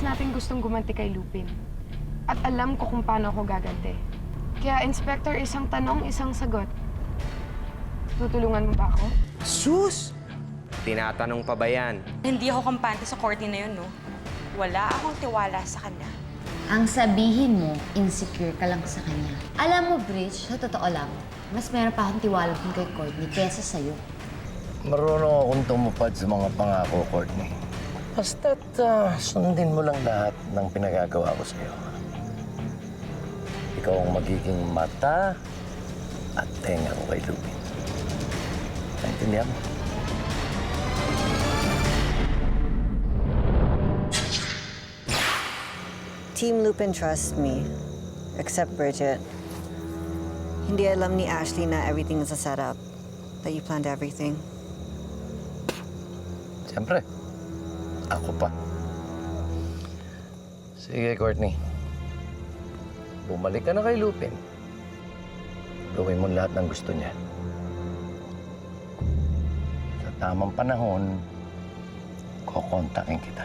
natin gustong gumanti kay Lupin. At alam ko kung paano ako gaganti. Kaya, Inspector, isang tanong, isang sagot. Tutulungan mo ba ako? Sus! Tinatanong pa ba yan? Hindi ako kampante sa Courtney na yun, no? Wala akong tiwala sa kanya. Ang sabihin mo, insecure ka lang sa kanya. Alam mo, Bridge, sa totoo lang, mas meron pa akong tiwala kung kay Courtney kesa sa'yo. Marunong akong tumupad sa mga pangako, Courtney. Basta't sundin mo lang lahat ng pinagagawa ko sa'yo. Ikaw ang magiging mata at tenga ko kay Lupin. Naintindihan mo? Team Lupin trusts me, except Bridget. Hindi alam ni Ashley na everything is a setup, that you planned everything. Siyempre, ako pa. Sige, Courtney. Bumalik ka na kay Lupin. Gawin mo lahat ng gusto niya. Sa tamang panahon, kukontakin kita.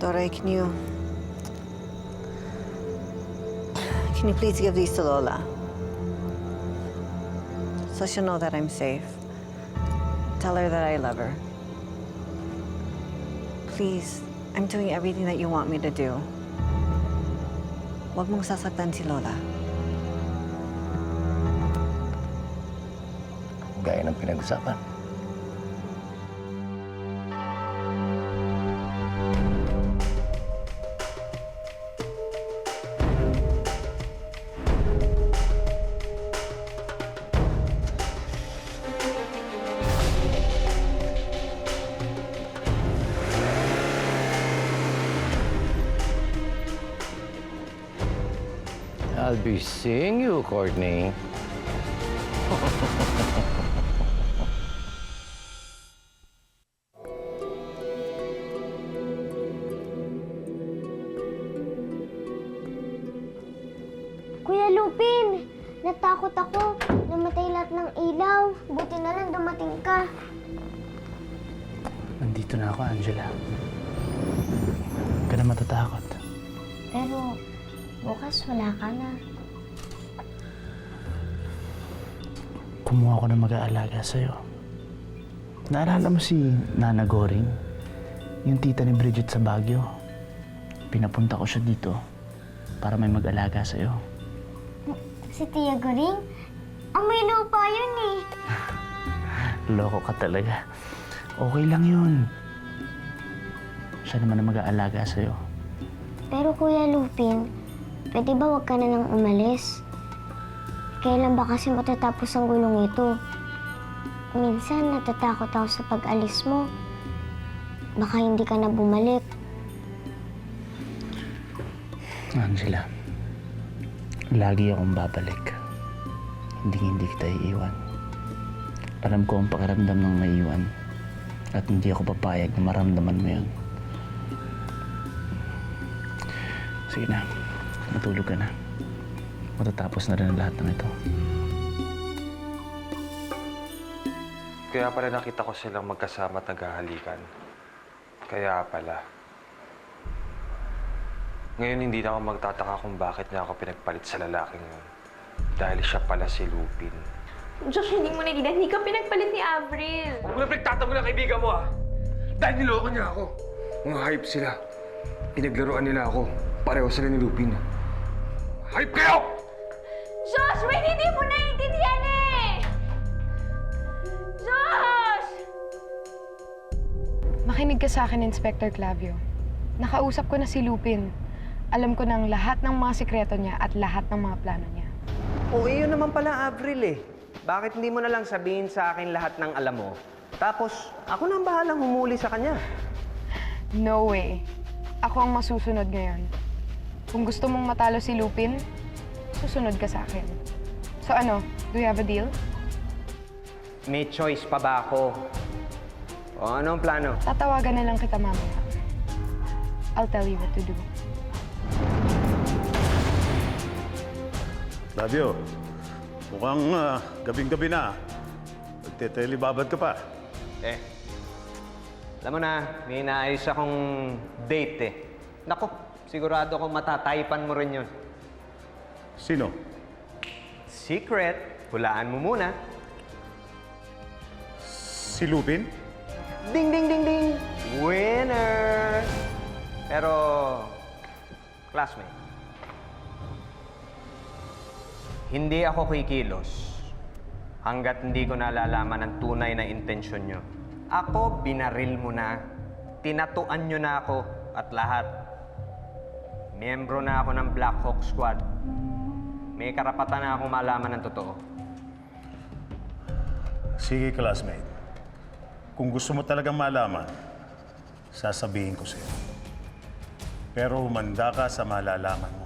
Toray, can you please give these to Lola? So she'll know that I'm safe. Tell her that I love her. Please, I'm doing everything that you want me to do. Huwag mong sasaktan si Lola. Gaya ng pinag-usapan. I'll be seeing you, Courtney. Kuya Lupin, natakot ako. Namatay lahat ng ilaw. Buti na lang dumating ka. Nandito na ako, Angela. Huwag ka na matatakot. Pero bukas wala ka na. Kumuha ako ng mag-aalaga sa'yo. Naalala mo si Nana Goring? Yung tita ni Bridget sa Baguio. Pinapunta ko siya dito para may mag-alaga sa'yo. Si Tia Goring? Amoy lupa yun eh. Loko ka talaga. Okay lang yun. Siya naman ang mag-aalaga sa'yo. Pero Kuya Lupin, pwede ba wag ka na nang umalis? Kailan ba kasi matatapos ang gulong ito? Minsan natatakot ako sa pag-alis mo. Baka hindi ka na bumalik. Angela, lagi akong babalik. Hindi kita iiwan. Alam ko ang pakiramdam ng maiwan at hindi ako papayag na maramdaman mo yun. Sige na, matulog ka na. Matatapos na rin ang lahat ng ito. Kaya pala nakita ko silang magkasama at naghahalikan. Kaya pala. Ngayon hindi na ako magtataka kung bakit niya ako pinagpalit sa lalaking yun. Dahil siya pala si Lupin. Josh, hindi mo naiintindihan. Hindi ka pinagpalit ni Avril. Huwag mo na pinagtatanggol ng kaibigan mo, ha? Dahil niloko niya ako. Mga hype sila. Pinaglaruan nila ako. Pareho sila ni Lupin. Hype kayo! Josh, wait! Hindi mo naiintindihan eh! Josh! Makinig ka sa akin, Inspector Clavio. Nakausap ko na si Lupin. Alam ko ng lahat ng mga sikreto niya at lahat ng mga plano niya. O, yun naman pala, Avril eh. Bakit hindi mo na lang sabihin sa akin lahat ng alam mo? Tapos, ako na ang bahalang humuli sa kanya. No way. Ako ang masusunod ngayon. Kung gusto mong matalo si Lupin, susunod ka sa akin. So ano, do you have a deal? May choice pa ba ako? O, ano ang plano? Tatawagan na lang kita mamaya. I'll tell you what to do. Flavio, mukhang gabing-gabi na. Nagtetelebabad ka pa. Alam mo na, may inaayos akong date eh. Naku, sigurado akong matataypan mo rin yun. Sino? Secret. Hulaan mo muna. Si Lupin? Ding, ding, ding, ding! Winner! Pero, classmate, hindi ako kikilos hanggat hindi ko nalalaman ang tunay na intensyon nyo. Ako, binaril mo na. Tinatuan nyo na ako at lahat. Miyembro na ako ng Black Hawk Squad. May karapatan na akong malaman ng totoo. Sige, classmate. Kung gusto mo talagang malaman, sasabihin ko sa'yo. Pero humanda ka sa malalaman mo.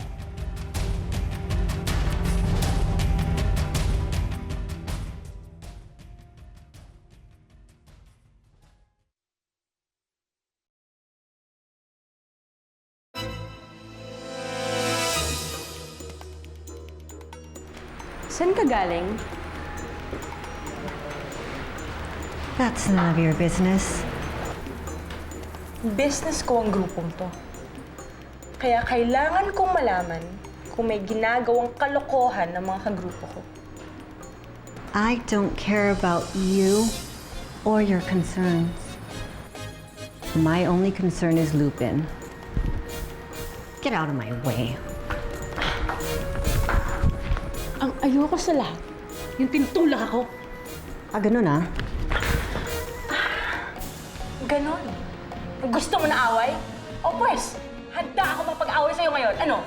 Saan ka galing? That's none of your business. Business ko ang grupong to. Kaya kailangan kong malaman kung may ginagawang kalokohan ng mga kagrupo ko. I don't care about you or your concerns. My only concern is Lupin. Get out of my way. Ang ayoko sa lahat, yung tinutulak ako. Ganun ah. Ganon. Gusto mo na away? O pues, handa ako mapag-away sa'yo ngayon. Ano?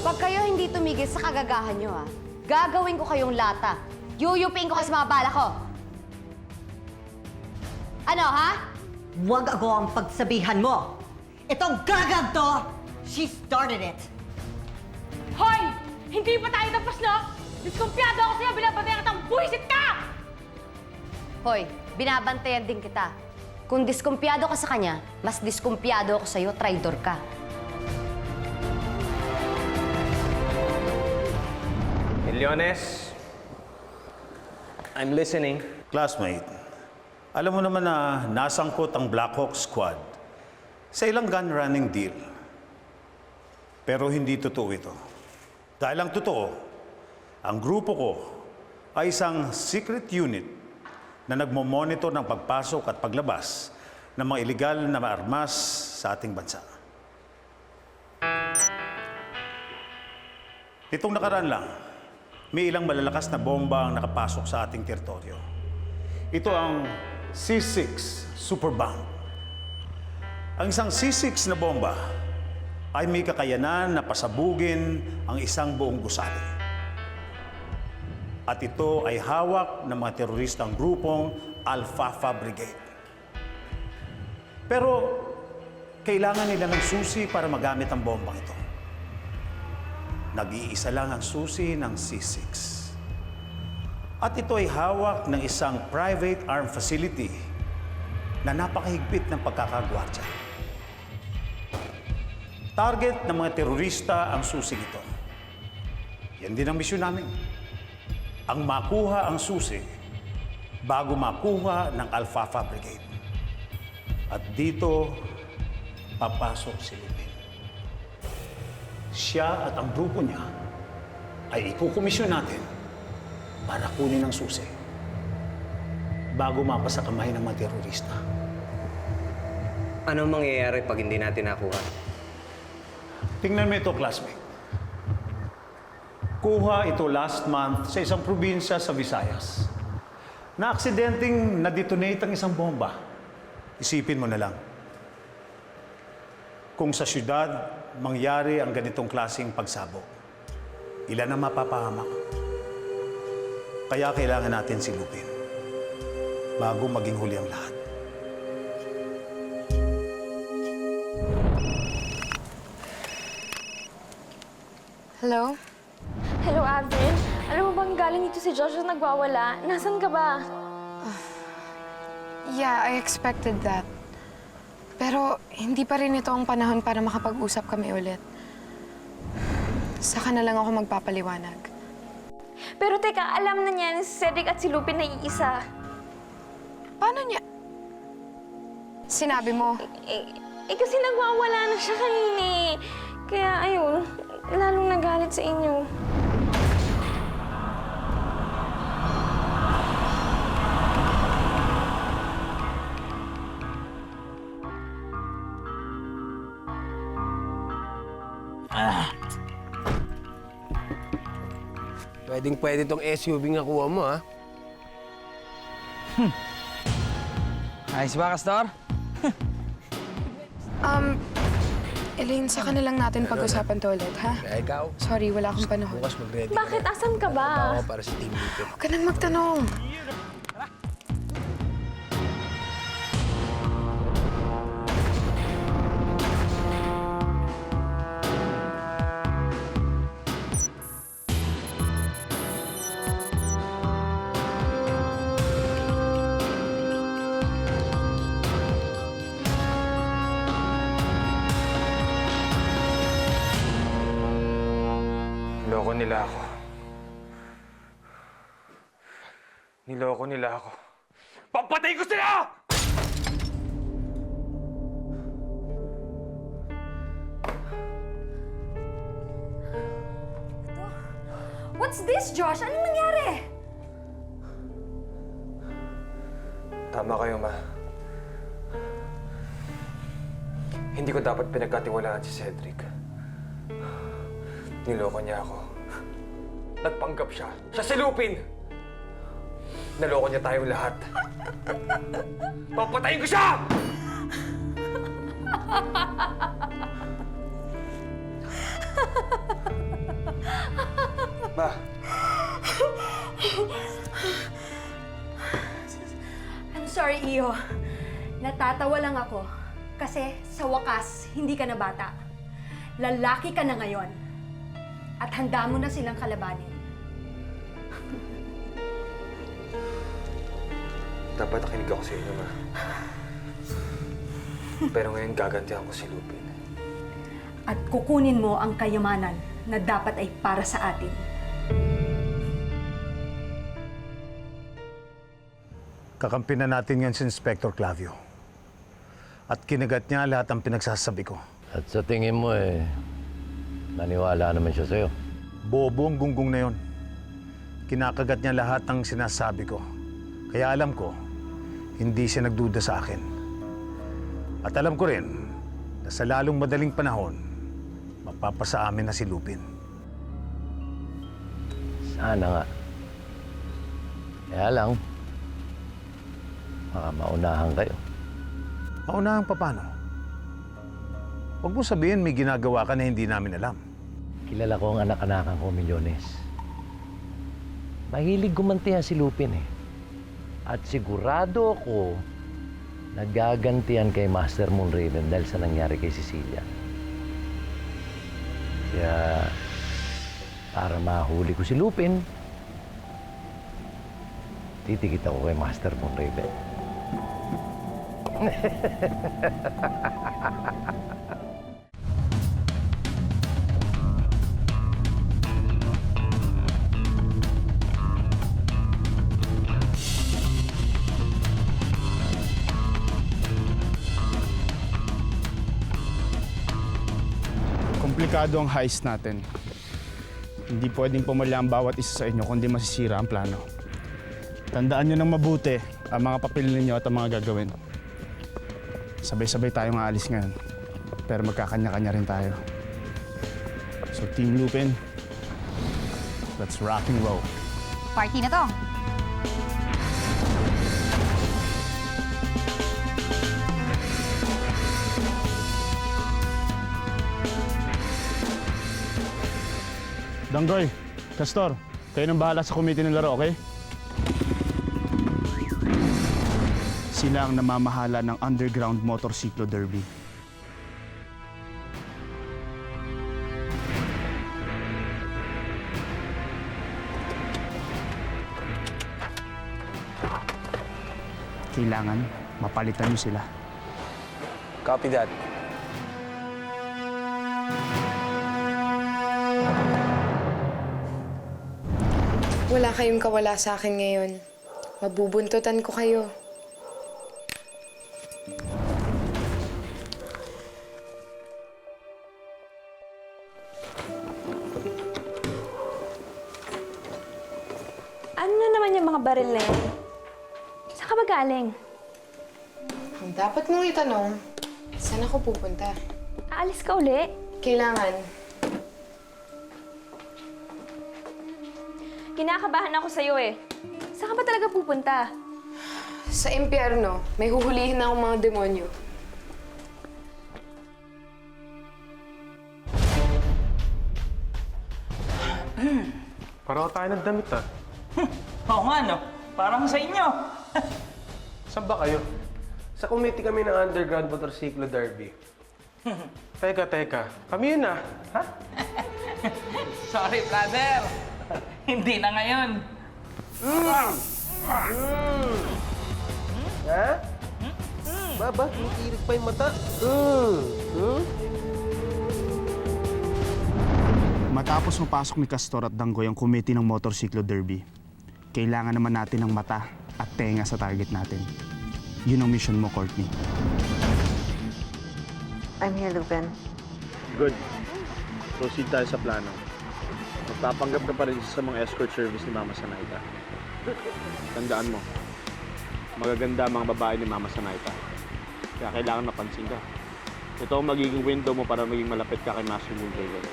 Pag kayo hindi tumigil sa kagagahan nyo, gagawin ko kayong lata. Yuyupin ko kayo sa mga bala ko. Ano, ha? Huwag ako ang pagsabihan mo. Itong gagag to, she started it. Hoy! Hindi pa tayo tapos, no? Diskumpiyado ako sa'yo bilang babae at ang buwisit ka! Hoy, binabantayan din kita. Kung diskumpiyado ka sa kanya, mas diskumpiyado ako sa'yo, traidor ka. Leones, I'm listening. Classmate, alam mo naman na nasangkot ang Black Hawk Squad sa ilang gun running deal. Pero hindi totoo ito. Dahil ang totoo, ang grupo ko ay isang secret unit na nagmo-monitor ng pagpasok at paglabas ng mga illegal na armas sa ating bansa. Itong nakaraan lang, may ilang malalakas na bomba ang nakapasok sa ating teritoryo. Ito ang C6 Super Bomb. Ang isang C6 na bomba ay may kakayanan na pasabugin ang isang buong gusali. At ito ay hawak ng mga teroristang grupong Al-Fafa Brigade. Pero kailangan nila ng susi para magamit ang bombang ito. Nag-iisa lang ang susi ng C6. At ito ay hawak ng isang private arm facility na napakahigpit ng pagkakagwardya. Target ng mga terorista ang susi ito. Yan din ang misyon namin. Ang makuha ang susi bago makuha ng Al-Fafa Brigade. At dito, papasok si Lupin. Siya at ang grupo niya ay ikukomisyon natin para kunin ang susi bago mapasa kamay ng mga terorista. Anong mangyayari pag hindi natin nakuha? Tingnan mo ito, classmate. Kuha ito last month sa isang probinsya sa Visayas. Na-aksidenteng na-detonate ang isang bomba. Isipin mo na lang. Kung sa syudad mangyari ang ganitong klaseng pagsabog, ilan ang mapapahamak? Kaya kailangan natin si Lupin. bago maging huli ang lahat. Hello? Hello, Avril. Alam mo bang galing dito si Josh at nagwawala? Nasaan ka ba? Yeah, I expected that. Pero hindi pa rin ito ang panahon para makapag-usap kami ulit. Saka na lang ako magpapaliwanag. Pero teka, alam na niya si Cedric at si Lupin na iisa. Paano niya? Sinabi mo? Kasi nagwawala na siya kanina eh. Kaya ayun, lalong nagalit sa inyo. Pwedeng-pwede tong SUV nga kuha mo, ha? Ayos ba, Castor? Elaine, saka na lang natin pag-usapan to ulit, ha? Kaya ikaw, Sorry, wala akong panahon. bukas mag-ready ka Bakit? na. Asan ka ba? Ako para sa team meeting. Huwag ka nang magtanong. Niloko nila ako. Niloko nila ako. Papatay ko sila! What's this, Josh? Anong nangyari? Tama kayo, Ma. Hindi ko dapat pinagkatiwalaan si Cedric. Niloko niya ako. Nagpanggap siya. Siya si Lupin! Naloko niya tayong lahat. Papatayin ko siya! Ma, I'm sorry, Iyo. Natatawa lang ako. Kasi sa wakas, hindi ka na bata. Lalaki ka na ngayon. At handa mo na silang kalabanin. dapat nakinig ako sa inyo, Ma. Pero ngayon gagantihan ko si Lupin. At kukunin mo ang kayamanan na dapat ay para sa atin. Kakampi na natin yan si Inspector Clavio. At kinagat niya lahat ang pinagsasabi ko. At sa tingin mo naniwala naman siya sa'yo. Bobo ang gunggong na yon. Kinakagat niya lahat ng sinasabi ko. Kaya alam ko, hindi siya nagduda sa akin. At alam ko rin na sa lalong madaling panahon, mapapasa amin na si Lupin. Sana nga. Kaya lang, baka maunahan kayo. Maunahan pa paano? Huwag mo sabihin may ginagawa ka na hindi namin alam. Kilala ko ang anak-anakan ko, Milyones. Mahilig gumantihan si Lupin At sigurado ako nagagantihan kay Master Moonraven dahil sa nangyari kay Cecilia. Kaya, para mahuli ko si Lupin, titikita ko kay Master Moonraven. Komplikado ang heist natin. Hindi pwedeng pumala ang bawat isa sa inyo kundi masisira ang plano. Tandaan nyo ng mabuti ang mga papel ninyo at ang mga gagawin. Sabay-sabay tayong aalis ngayon. Pero magkakanya-kanya rin tayo. So Team Lupin, let's rock and roll. Party na to. Danggoy, Castor, kayo nang bahala sa committee ng laro, okay? Sila ang namamahala ng underground motorsiklo derby. Kailangan mapalitan niyo sila. Copy that. Wala kayong kawala sa akin ngayon. Mabubuntutan ko kayo. Ano na naman yung mga baril na yan? Saan ka ba galing? Ang dapat mong itanong, saan ako pupunta? Aalis ka uli? Kailangan. Kinakabahan ako sa'yo eh. Saan ka ba talaga pupunta? Sa impyerno, may huhulihin na akong mga demonyo. Pareho tayo ng damit, ah. Oo nga, no? Parang sa inyo. Saan ba kayo? Sa committee kami ng Underground Motorcycle Derby. Teka. Kami yun, ah. Ha? Sorry, brother. Hindi na ngayon. Ha? Baba, tumikilig pa yung mata. Matapos mapasok ni Castor at Danggoy ang committee ng motorsiklo derby, kailangan naman natin ng mata at tenga sa target natin. Yun ang mission mo, Courtney. I'm here, Lupin. Good. Proceed tayo sa plano. Magpapanggap ka pa rin sa mga escort service ni Mama Sanaita. Tandaan mo, magaganda ang mga babae ni Mama Sanaita. Kaya kailangan mapansin ka. Ito ang magiging window mo para maging malapit ka kay Master Moonraven.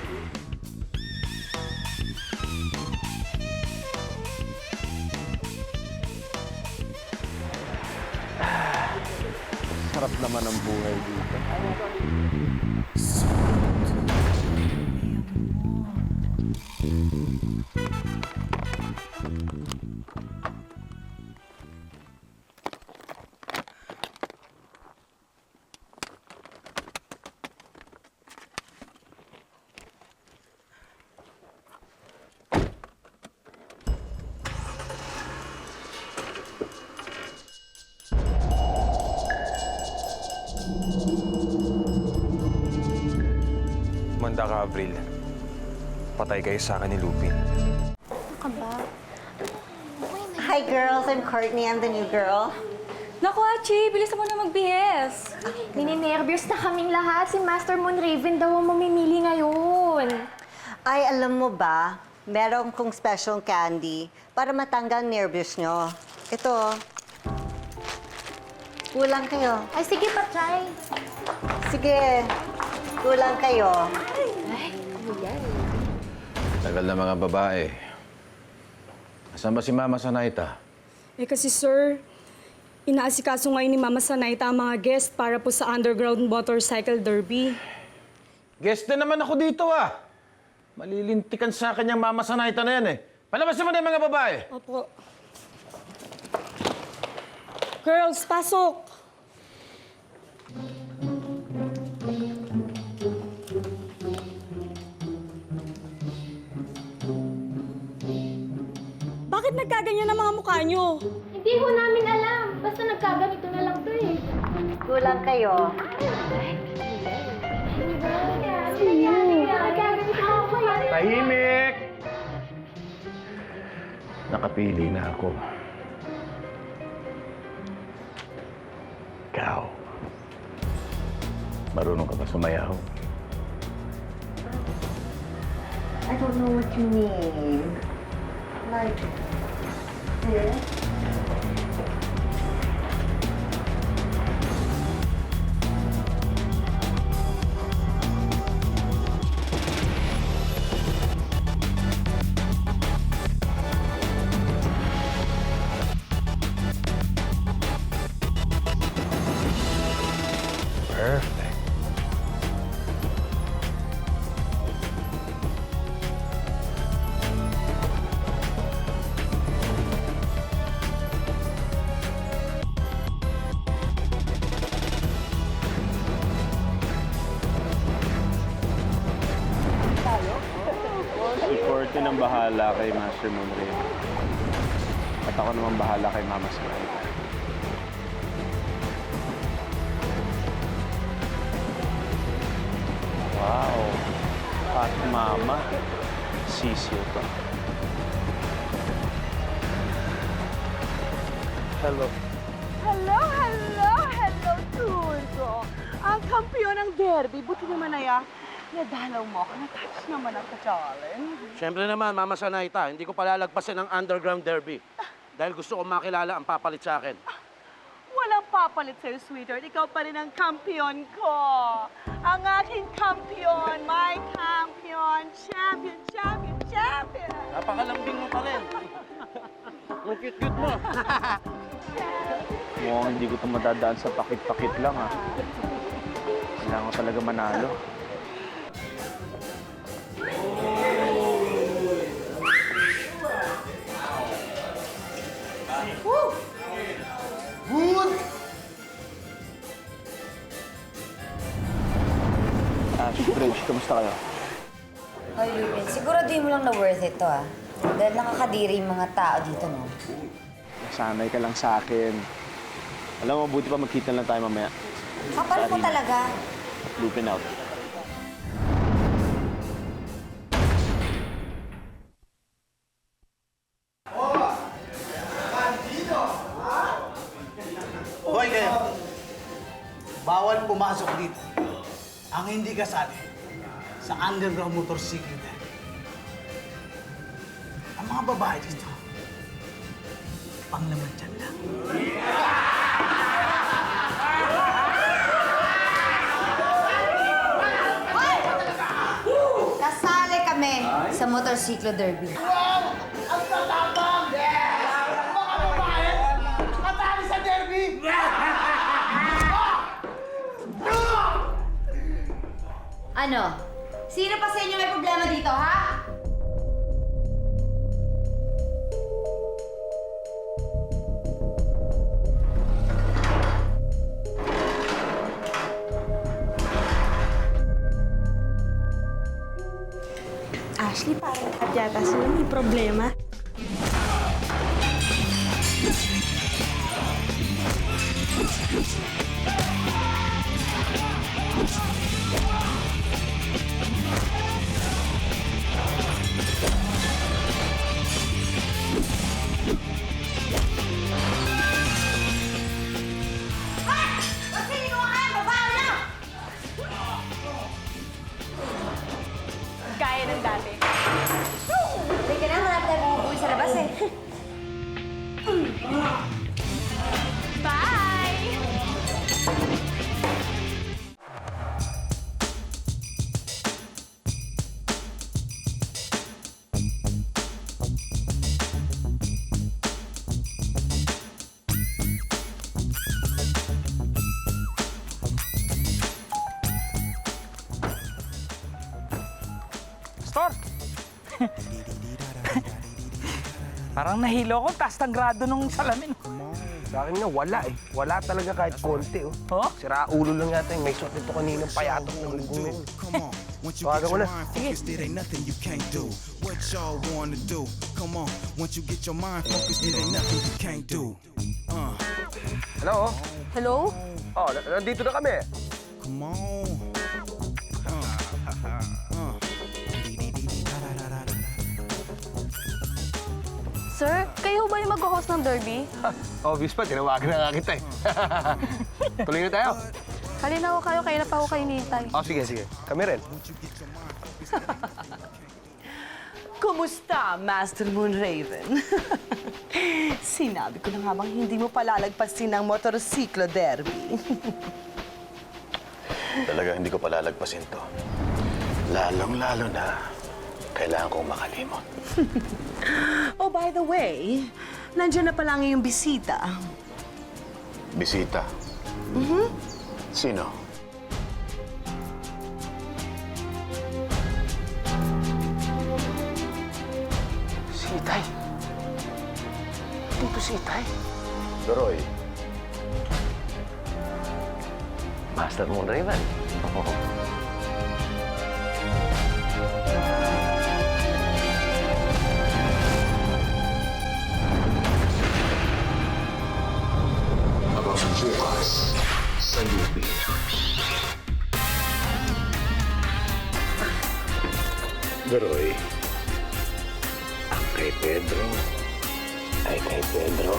Sarap naman ang buhay dito. Manda ka, Avril. Patay kayo sa akin ni Lupin. Hi, girls. I'm Courtney. I'm the new girl. Naku, Achi, bilis mo na magbihis. Nininervyos na kaming lahat. Si Master Moonraven daw ang mamimili ngayon. Ay, alam mo ba, meron kong special candy para matanggal nervous nyo. Ito. Kulang kayo. Ay, sige pa, try. Sige. Kulang kayo. Tagal na mga babae. Asan ba si Mama Sanaita? Eh kasi sir, inaasikaso ngayon ni Mama Sanaita ang mga guest para po sa Underground Motorcycle Derby. Guest na naman ako dito, ah. Malilintikan sa akin yung Mama Sanaita na yan, eh. Palabasin mo na yung mga babae. Opo. Girls, pasok! Bakit nagkaganyan ang mga mukha nyo? Hindi ho namin alam. Basta nagkaganito na lang to eh. Kulang kayo. Tahimik! Nakapili na ako. Ikaw. Marunong ka ba sumayaw? I don't know what you mean. Like this? Perfect. Lupin ang bahala kay Master Monreal. At ako naman bahala kay Mama Sanay. Wow. At Mama, sisiyo pa. Hello. Hello, Tulso. Ang kampiyon ng derby. Buti naman na nadalaw mo ako. Natapos naman ang ka-challenge. Siyempre naman, Mama Sanayta, hindi ko palalagpasin ang underground derby. Dahil gusto ko makilala ang papalit sa akin. Walang papalit sa'yo, sweetheart. Ikaw pa rin ang kampiyon ko. Ang aking kampiyon. My kampiyon. Champion, champion, champion. Napakalambing mo pa rin. Ang cute-cute mo. Mukhang hindi ko ito madadaan sa pakit-pakit lang, ha. Kailangan ko talaga manalo. Good! Ash, Bridge, kamusta kayo? Hoy, Lupin, siguraduhin mo lang na worth it to, ah. Dahil nakakadiri yung mga tao dito, no? Sanay ka lang sa akin. Alam mo, mabuti pa magkita lang tayo mamaya. Kapal mo talaga. Lupin out. Hoy kayo! Bawal pumasok dito ang hindi kasali sa underground motorcycle na. Ang mga babae dito, panglaman dyan lang. Kasali kami sa motorsiklo derby. Wow! Ang tatapang! Mga babae, katali sa derby! Ano? Sino pa sa inyo may problema dito, ha? Ashley, parang at yata sila may problema. Gaya ng dati. Teka na, marami tayo bumubuwi sa labas, eh. Bye! Store! Parang nahilo ko, taas ng grado nung salamin. Sa akin nga, wala eh. Wala talaga kahit konti, oh. Sira ulo lang yata yung may suot nito kaninang payatok ng linggong na yun. Tawagan ko na. It ain't nothing you can't do. What y'all wanna do? Come on, once you get your mind focused, it ain't nothing you can't do. Hello? Hello? Oh, nandito na kami. Come on. Sir, kayo ba yung mag-host ng derby? Obvious pa, tinawagan na nga kita eh. Tuloy na tayo. Halina ko kayo, kaya na pa ako kayo hinihintay. Oh, sige, sige. Kami rin. Kumusta, Master Moonraven? Sinabi ko na nga bang hindi mo palalagpasin ang motorsiklo derby. Talaga hindi ko palalagpasin to. Lalong-lalo na, kailangan kong makalimot. Oh, by the way, nandiyan na pala ang iyong bisita. Bisita? Sino? Si Itay. Dito si Itay. Doroy. Master Moonraven. sa Lupin. Beroy, ang kay Pedro ay kay Pedro.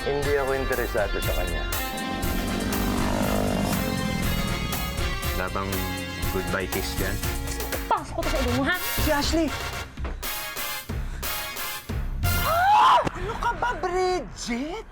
Hindi ako interesado sa kanya. Wala bang goodbye kiss dyan? Pasok ko to sa ulo mo, ha? Si Ashley! Ano ka ba, Bridget?